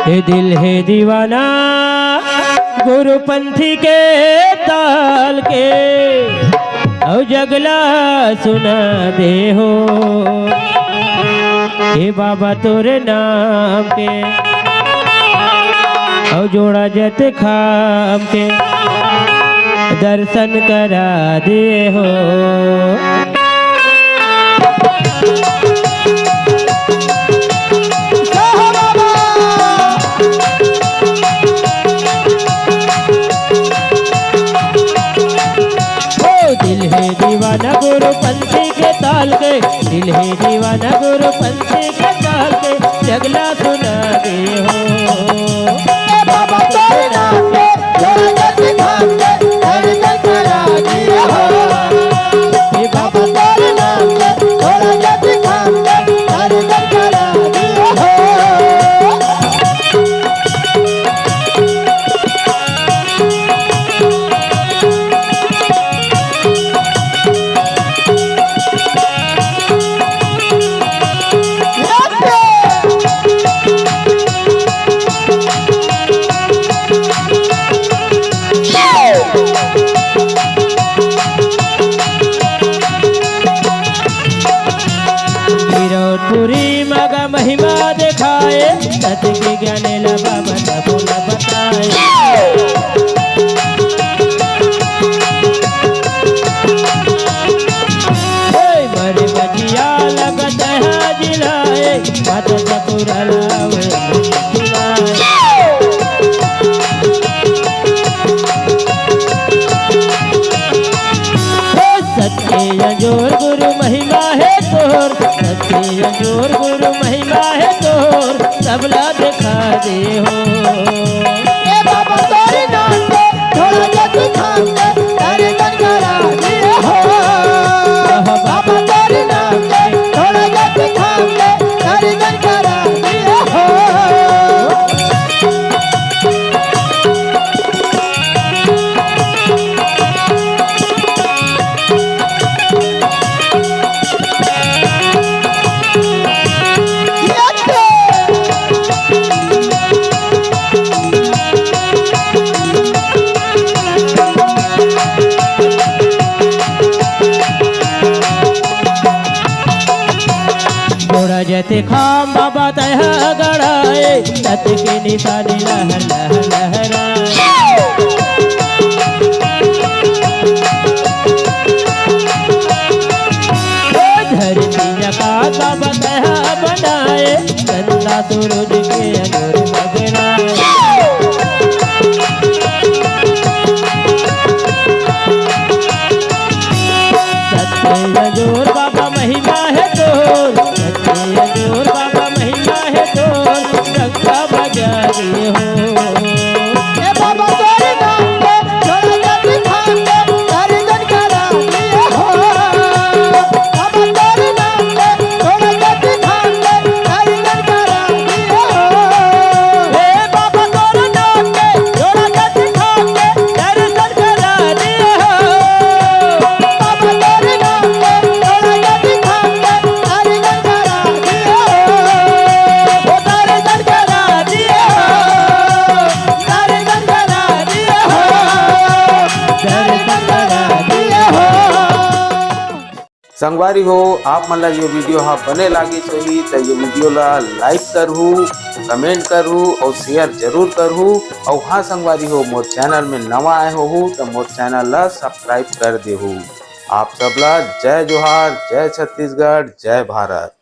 ये दिल है दीवाना गुरुपंथी के ताल के और जगला सुना दे हो ये बाबा तोरे नाम के और जोड़ा जत खाम के दर्शन करा दे हो। दीवाना गुरुपंथी के ताल के दिल है दीवाना गुरुपंथी के ताल के जगला सुना दे हो बाबा तेरे नाम पे जगत खाम के दर्शन करा दे हो। बाबा तेरे नाम पे जगत खाम के दर्शन करा दे हो। पूरी मगा महिमा दिखाए सत्य के ज्ञान ला बाबा सबो न बताए। मरे बजिया लगत है जिलाए बात सकुरा लावे सत्य जोर गुरु महिमा है तोर सत्य जोर गुरु महिमा है तोर सबला दिखा दे हो। ए बाबा तेरे नाम पे थोड़ा जग खाम के दर्शन करा दे हो। बाबा तेरे नाम पे थोड़ा जग खाम के दर्शन करा दे हो। जैसे खाम बाबा तह गड़ाए सत्य के निशानी लहर लहर लहराए। धरती का बाबा तह बनाए चंदा सूरज के अंदर मगनाए। सत्य जोर बाबा महिमा है तोर सत्य जोर बाबा महिमा है तोर डंका बजा रही हो। ए बाबा तेरे नाम पे थोड़ा जग खाम के दर्शन करा दे हो। बाबा तेरे नाम पे थोड़ा जग खाम के दर्शन करा दे हो। संगवारी हो आप मन ला ये वीडियो हा बने लागिस होही तो ये वीडियो ला लाइक करहू, कमेंट करहू और शेयर जरूर करहू। और हाँ संगवारी हो मोर चैनल में नवा आए हो तो मोर चैनल ला सब्सक्राइब कर देहू। आप सबला जय जोहार, जय छत्तीसगढ़, जय भारत।